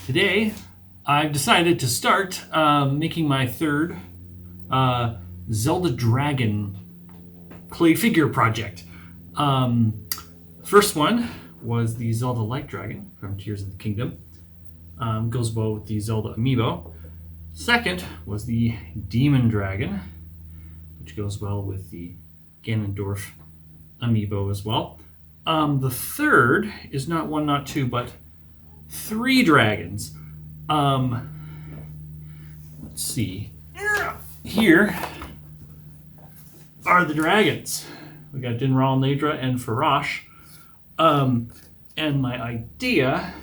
Today, I've decided to start making my third Zelda Dragon clay figure project. First one was the Zelda Light Dragon from Tears of the Kingdom. Goes well with the Zelda Amiibo. Second was the Demon Dragon, which goes well with the Ganondorf Amiibo as well. The third is not one, not two, but three dragons. Let's see. Here are the dragons. We got Dinraal, Naydra, and Farosh. And my idea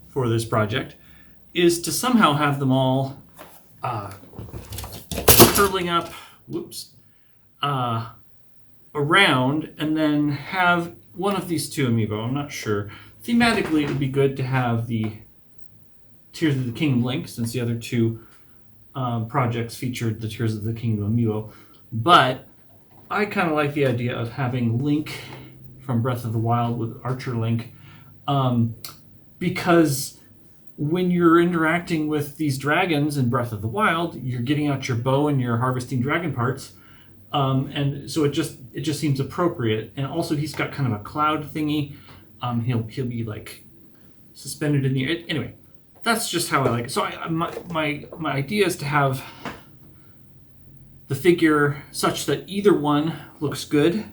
for this project is to somehow have them all curling up, around, and then have one of these two amiibo. I'm not sure. Thematically, it would be good to have the Tears of the Kingdom Link, since the other two projects featured the Tears of the Kingdom amiibo. But I kind of like the idea of having Link from Breath of the Wild with Archer Link, because when you're interacting with these dragons in Breath of the Wild, you're getting out your bow and you're harvesting dragon parts, and so it just seems appropriate. And also, he's got kind of a cloud thingy. He'll be like suspended in the air. Anyway, that's just how I like it. So my idea is to have the figure such that either one looks good.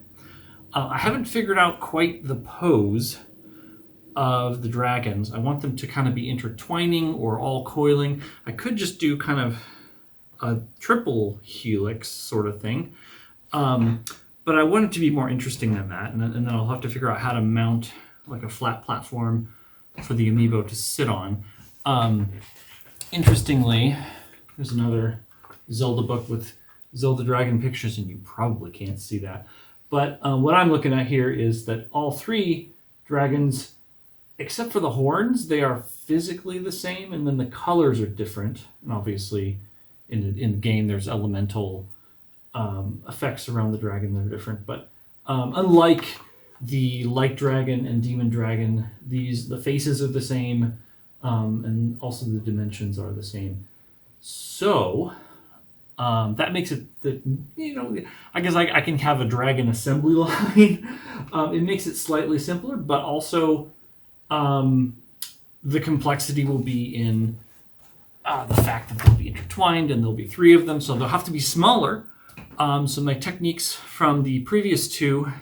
I haven't figured out quite the pose of the dragons. I want them to kind of be intertwining or all coiling. I could just do kind of a triple helix sort of thing. But I want it to be more interesting than that. And then I'll have to figure out how to mount like a flat platform for the amiibo to sit on. Interestingly, there's another Zelda book with Zelda Dragon pictures, and you probably can't see that. But what I'm looking at here is that all three dragons, except for the horns, they are physically the same, and then the colors are different. And obviously, in the game, there's elemental effects around the dragon that are different. But unlike the Light Dragon and Demon Dragon, the faces are the same, and also the dimensions are the same. So that makes it that, I guess I can have a dragon assembly line. It makes it slightly simpler, but also the complexity will be in the fact that they'll be intertwined and there'll be three of them, so they'll have to be smaller. So my techniques from the previous two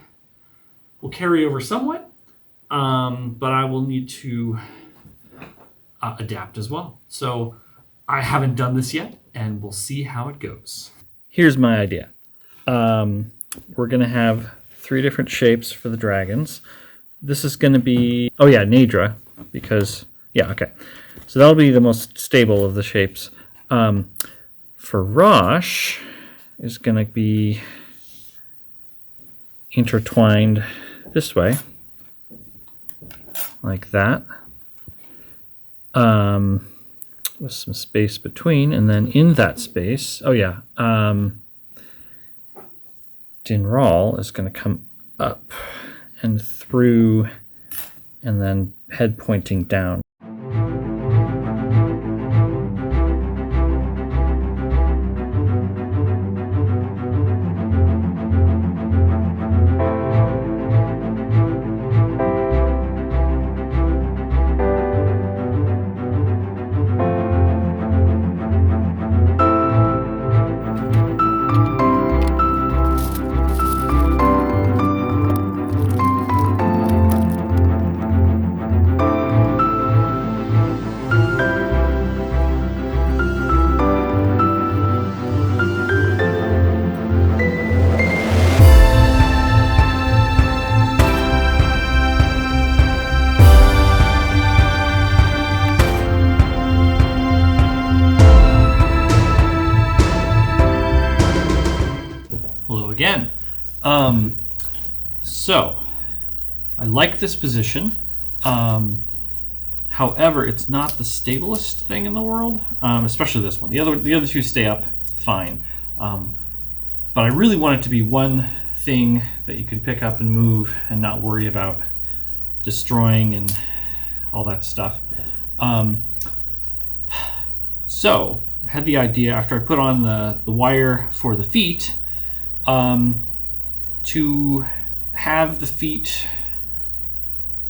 will carry over somewhat, but I will need to adapt as well. So I haven't done this yet, and we'll see how it goes. Here's my idea. We're going to have three different shapes for the dragons. This is going to be, Naydra, because, okay. So that'll be the most stable of the shapes. Farosh is going to be intertwined this way, like that, with some space between, and then in that space, Dinraal is going to come up and through, and then head pointing down. Again. So I like this position. However, it's not the stablest thing in the world, especially this one. The other two stay up fine. But I really want it to be one thing that you can pick up and move and not worry about destroying and all that stuff. So I had the idea after I put on the wire for the feet to have the feet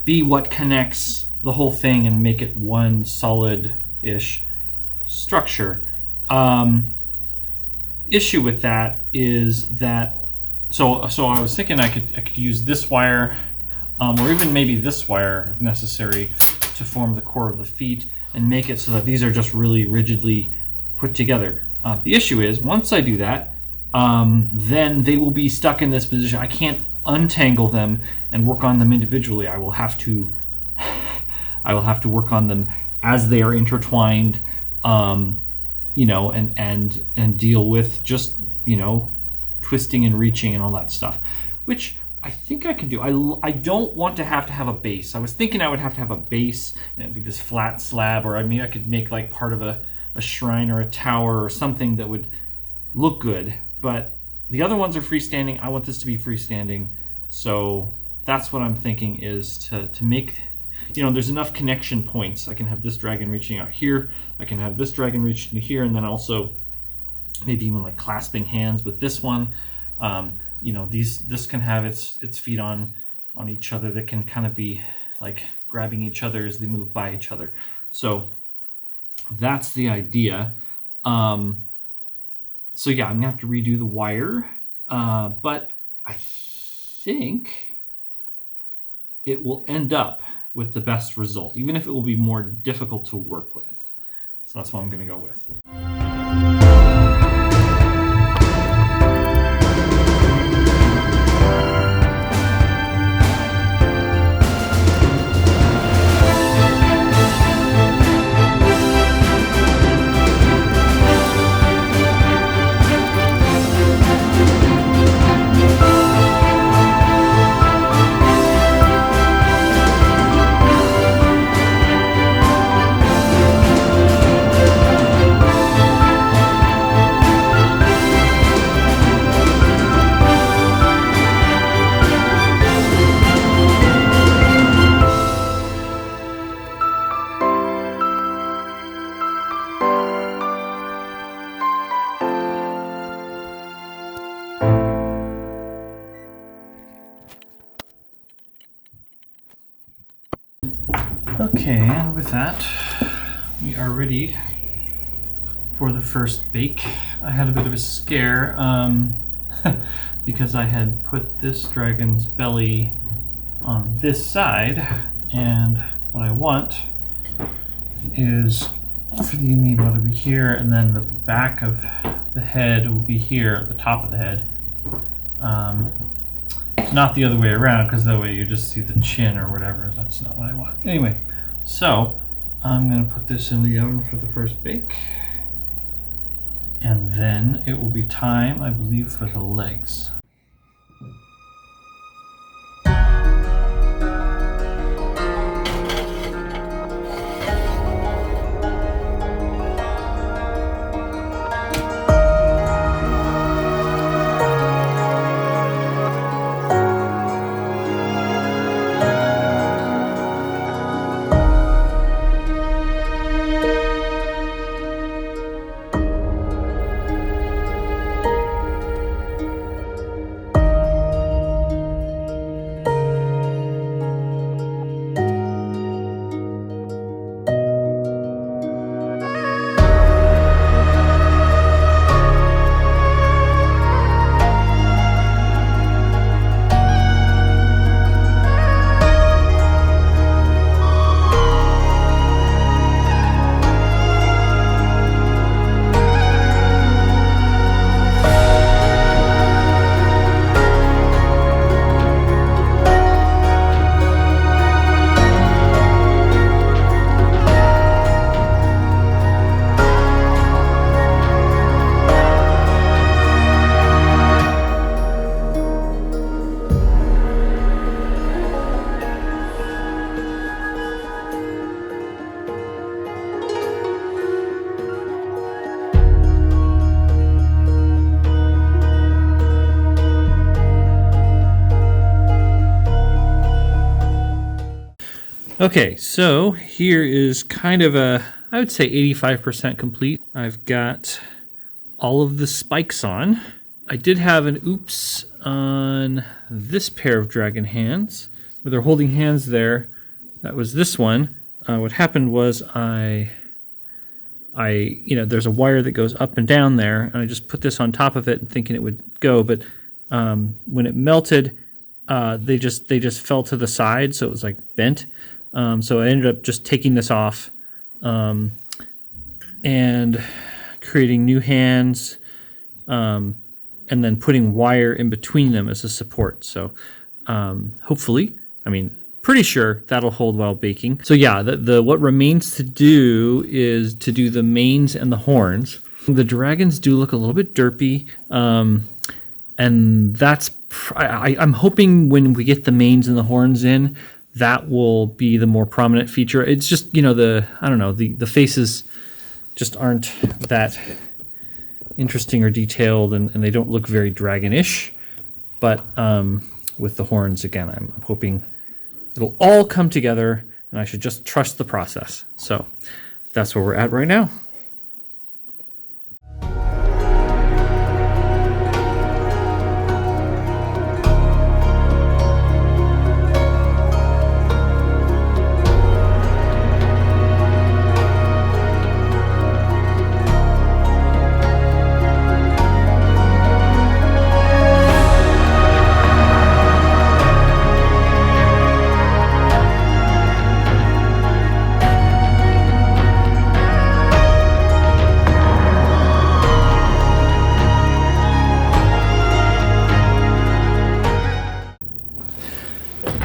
be what connects the whole thing and make it one solid-ish structure. Issue with that is that so I was thinking I could use this wire or even maybe this wire if necessary to form the core of the feet and make it so that these are just really rigidly put together. The issue is once I do that, then they will be stuck in this position. I can't untangle them and work on them individually. I will have to work on them as they are intertwined, you know, and deal with just, you know, twisting and reaching and all that stuff, which I think I can do. I don't want to have a base. I was thinking I would have to have a base and it'd be this flat slab, or I mean I could make like part of a shrine or a tower or something that would look good, but the other ones are freestanding. I want this to be freestanding, so that's what I'm thinking is to make, you know, there's enough connection points. I can have this dragon reaching out here, I can have this dragon reaching to here, and then also maybe even like clasping hands with this one. You know, this can have its feet on each other, that can kind of be like grabbing each other as they move by each other. So that's the idea. So yeah, I'm gonna have to redo the wire, but I think it will end up with the best result, even if it will be more difficult to work with. So that's what I'm gonna go with. Okay, and with that, we are ready for the first bake. I had a bit of a scare because I had put this dragon's belly on this side, and what I want is for the Amiibo to be here, and then the back of the head will be here at the top of the head. Not the other way around, because that way you just see the chin or whatever. That's not what I want. Anyway, so I'm going to put this in the oven for the first bake. And then it will be time, I believe, for the legs. Okay, so here is kind of I would say 85% complete. I've got all of the spikes on. I did have an oops on this pair of dragon hands, where they're holding hands there. That was this one. What happened was there's a wire that goes up and down there, and I just put this on top of it thinking it would go, but when it melted, they just fell to the side, so it was like bent. So I ended up just taking this off and creating new hands, and then putting wire in between them as a support. So hopefully, pretty sure that'll hold while baking. So yeah, what remains to do is to do the manes and the horns. The dragons do look a little bit derpy, and I'm hoping when we get the manes and the horns in, that will be the more prominent feature. It's just, the faces just aren't that interesting or detailed, and they don't look very dragonish. But with the horns, again, I'm hoping it'll all come together, and I should just trust the process. So that's where we're at right now.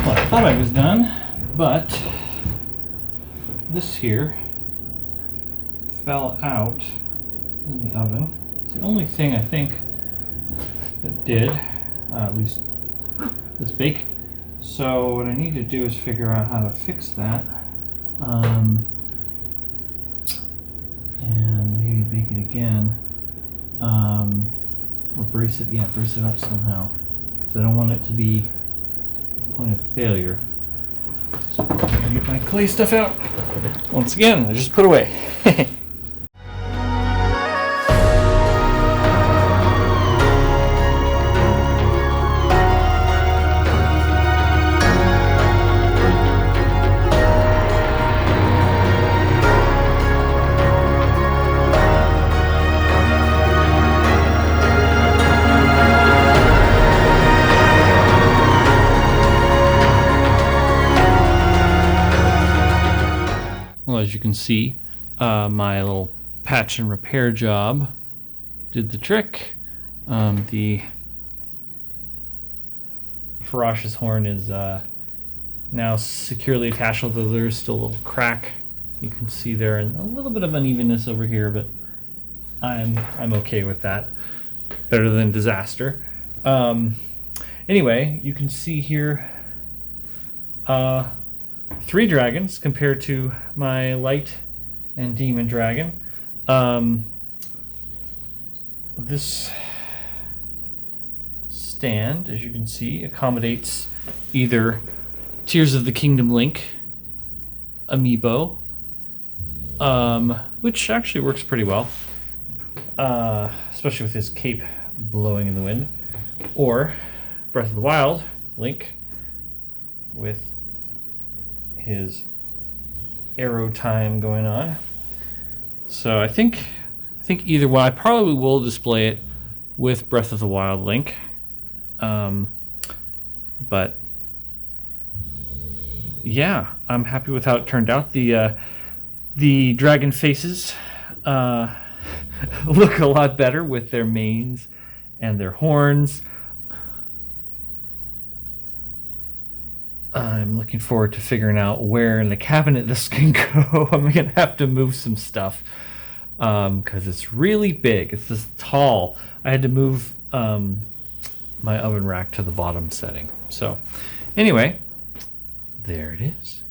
I thought I was done, but this here fell out in the oven. It's the only thing I think that did, at least this bake. So what I need to do is figure out how to fix that, and maybe bake it again, or brace it up somehow, because I don't want it to be point of failure. So I'm gonna get my clay stuff out. Once again, I just put away. Well, as you can see, my little patch and repair job did the trick. The Farosh's horn is now securely attached, although there's still a little crack you can see there and a little bit of unevenness over here, but I'm okay with that. Better than disaster. Anyway, you can see here 3 dragons compared to my light and demon dragon. This stand, as you can see, accommodates either Tears of the Kingdom Link Amiibo, which actually works pretty well, especially with his cape blowing in the wind, or Breath of the Wild Link with his arrow time going on. So I think either one. I probably will display it with Breath of the Wild Link, but yeah, I'm happy with how it turned out. The dragon faces look a lot better with their manes and their horns. I'm looking forward to figuring out where in the cabinet this can go. I'm gonna have to move some stuff because it's really big. It's this tall. I had to move my oven rack to the bottom setting. So anyway, there it is.